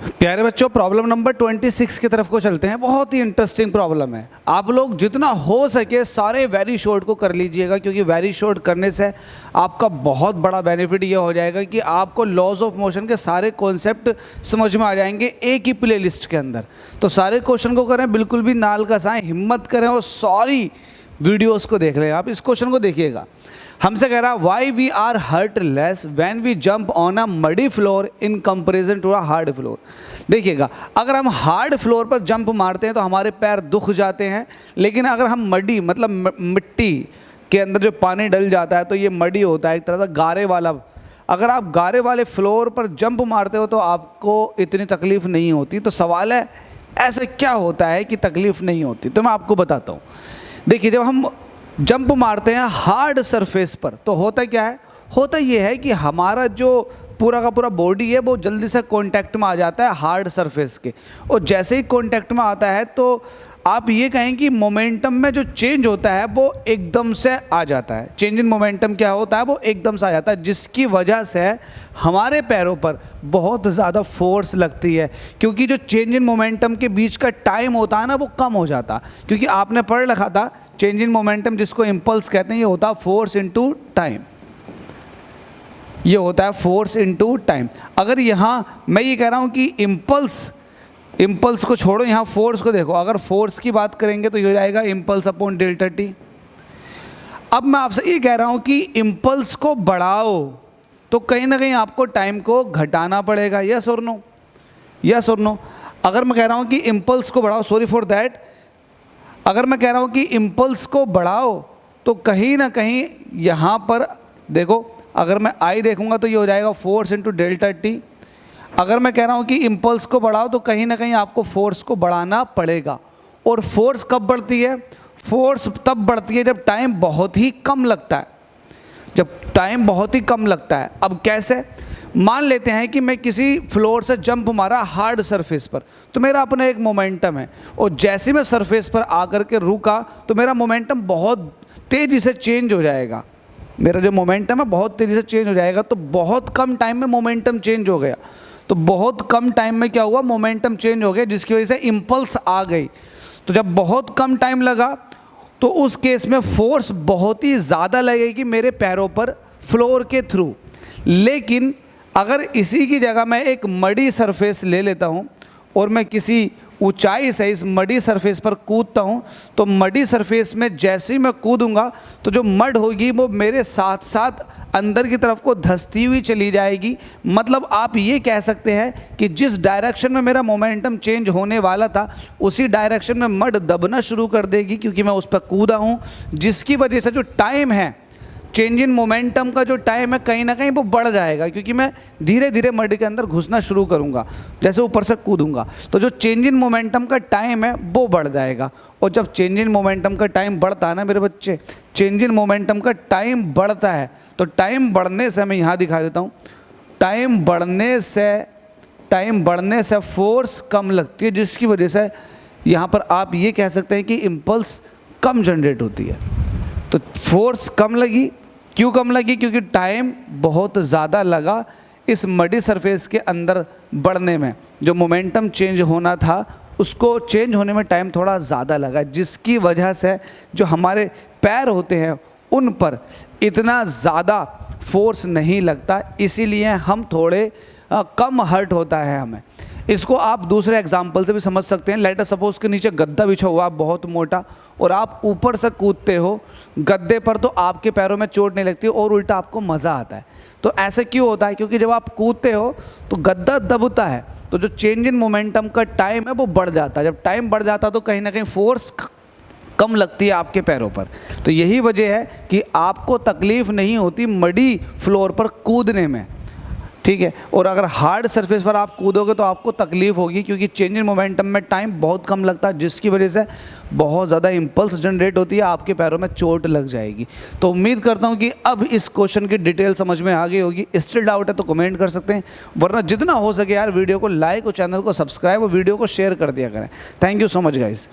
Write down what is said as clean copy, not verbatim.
प्यारे बच्चों, problem number 26 की तरफ को चलते हैं। बहुत ही इंटरेस्टिंग प्रॉब्लम है। आप लोग जितना हो सके सारे वेरी शॉर्ट को कर लीजिएगा, क्योंकि वेरी शॉर्ट करने से आपका बहुत बड़ा बेनिफिट ये हो जाएगा कि आपको लॉज ऑफ मोशन के सारे कॉन्सेप्ट समझ में आ जाएंगे एक ही प्लेलिस्ट के अंदर। तो सारे क्वेश्चन को करें, बिल्कुल भी नाल कसाएं, हिम्मत करें और सारी वीडियोस को देख लें। आप इस क्वेश्चन को देखिएगा। हमसे कह रहा है why we are hurt less when we jump on a muddy floor in comparison to a hard floor. देखिएगा, अगर हम हार्ड फ्लोर पर जंप मारते हैं तो हमारे पैर दुख जाते हैं, लेकिन अगर हम मडी मतलब मिट्टी के अंदर जो पानी डल जाता है तो ये मडी होता है, एक तरह का गारे वाला। अगर आप गारे वाले फ्लोर पर जंप मारते हो तो आपको इतनी तकलीफ़ नहीं होती। तो सवाल है ऐसे क्या होता है कि तकलीफ़ नहीं होती। तो मैं आपको बताता हूँ। देखिए, जब हम जंप मारते हैं हार्ड सरफेस पर तो होता क्या है, होता ये है कि हमारा जो पूरा का पूरा बॉडी है वो जल्दी से कांटेक्ट में आ जाता है हार्ड सरफेस के। और जैसे ही कांटेक्ट में आता है तो आप ये कहें कि मोमेंटम में जो चेंज होता है वो एकदम से आ जाता है। चेंज इन मोमेंटम क्या होता है, वो एकदम से आ जाता है, जिसकी वजह से हमारे पैरों पर बहुत ज़्यादा फोर्स लगती है। क्योंकि जो चेंज इन मोमेंटम के बीच का टाइम होता है ना, वो कम हो जाता। क्योंकि आपने पढ़ रखा था चेंज इन मोमेंटम जिसको इम्पल्स कहते हैं, ये होता है फोर्स इनटू टाइम। ये होता है फोर्स इनटू टाइम। अगर यहाँ मैं ये कह रहा हूँ कि इम्पल्स को छोड़ो, यहाँ फोर्स को देखो। अगर फोर्स की बात करेंगे तो ये हो जाएगा इम्पल्स अपॉन डेल्टा टी। अब मैं आपसे ये कह रहा हूँ कि इम्पल्स को बढ़ाओ तो कहीं ना कहीं आपको टाइम को घटाना पड़ेगा। यस और नो, यस और नो। अगर मैं कह रहा हूँ कि इम्पल्स को बढ़ाओ, सॉरी फॉर दैट, अगर मैं कह रहा हूँ कि इम्पल्स को बढ़ाओ तो कहीं ना कहीं यहाँ पर देखो, अगर मैं आई देखूँगा तो ये हो जाएगा फोर्स इनटू डेल्टा टी। अगर मैं कह रहा हूँ कि इम्पल्स को बढ़ाओ तो कहीं ना कहीं आपको फोर्स को बढ़ाना पड़ेगा। और फोर्स कब बढ़ती है? फोर्स तब बढ़ती है जब टाइम बहुत ही कम लगता है, जब टाइम बहुत ही कम लगता है। अब कैसे? मान लेते हैं कि मैं किसी फ्लोर से जंप मारा हार्ड सरफेस पर, तो मेरा अपना एक मोमेंटम है, और जैसे मैं सरफेस पर आकर के रुका तो मेरा मोमेंटम बहुत तेज़ी से चेंज हो जाएगा। मेरा जो मोमेंटम है बहुत तेज़ी से चेंज हो जाएगा। तो बहुत कम टाइम में मोमेंटम चेंज हो गया। तो बहुत कम टाइम में क्या हुआ, मोमेंटम चेंज हो गया, जिसकी वजह से इम्पल्स आ गई। तो जब बहुत कम टाइम लगा तो उस केस में फोर्स बहुत ही ज़्यादा लगेगी मेरे पैरों पर फ्लोर के थ्रू। लेकिन अगर इसी की जगह मैं एक मडी सरफेस ले लेता हूँ और मैं किसी ऊंचाई से इस मडी सरफेस पर कूदता हूँ, तो मडी सरफेस में जैसे ही मैं कूदूंगा तो जो मड होगी वो मेरे साथ साथ अंदर की तरफ को धंसती हुई चली जाएगी। मतलब आप ये कह सकते हैं कि जिस डायरेक्शन में मेरा मोमेंटम चेंज होने वाला था उसी डायरेक्शन में मड दबना शुरू कर देगी, क्योंकि मैं उस पर कूदा हूँ। जिसकी वजह से जो टाइम है, चेंज इन मोमेंटम का जो टाइम है, कहीं ना कहीं वो बढ़ जाएगा, क्योंकि मैं धीरे धीरे मड के अंदर घुसना शुरू करूंगा जैसे ऊपर से कूदूंगा। तो जो चेंज इन मोमेंटम का टाइम है वो बढ़ जाएगा। और जब चेंज इन मोमेंटम का टाइम बढ़ता है ना मेरे बच्चे, चेंज इन मोमेंटम का टाइम बढ़ता है, तो टाइम बढ़ने से मैं यहाँ दिखा देता हूँ, टाइम बढ़ने से फोर्स कम लगती है, जिसकी वजह से यहाँ पर आप ये कह सकते हैं कि इम्पल्स कम जनरेट होती है। तो फोर्स कम लगी, क्यों कम लगी? क्योंकि टाइम बहुत ज़्यादा लगा इस मडी सरफेस के अंदर बढ़ने में। जो मोमेंटम चेंज होना था उसको चेंज होने में टाइम थोड़ा ज़्यादा लगा, जिसकी वजह से जो हमारे पैर होते हैं उन पर इतना ज़्यादा फोर्स नहीं लगता, इसीलिए हम थोड़े कम हर्ट होता है हमें। इसको आप दूसरे एग्जाम्पल से भी समझ सकते हैं। लेट अस सपोज के नीचे गद्दा बिछा हुआ बहुत मोटा और आप ऊपर से कूदते हो गद्दे पर, तो आपके पैरों में चोट नहीं लगती और उल्टा आपको मज़ा आता है। तो ऐसे क्यों होता है? क्योंकि जब आप कूदते हो तो गद्दा दबता है, तो जो चेंज इन मोमेंटम का टाइम है वो बढ़ जाता है। जब टाइम बढ़ जाता है तो कहीं ना कहीं फोर्स कम लगती है आपके पैरों पर। तो यही वजह है कि आपको तकलीफ़ नहीं होती मडी फ्लोर पर कूदने में, ठीक है। और अगर हार्ड सरफेस पर आप कूदोगे तो आपको तकलीफ होगी, क्योंकि चेंज इन मोमेंटम में टाइम बहुत कम लगता है, जिसकी वजह से बहुत ज़्यादा इम्पल्स जनरेट होती है, आपके पैरों में चोट लग जाएगी। तो उम्मीद करता हूँ कि अब इस क्वेश्चन की डिटेल समझ में आ गई होगी। स्टिल डाउट है तो कमेंट कर सकते हैं, वरना जितना हो सके यार वीडियो को लाइक और चैनल को सब्सक्राइब और वीडियो को शेयर कर दिया करें। Thank you so much guys.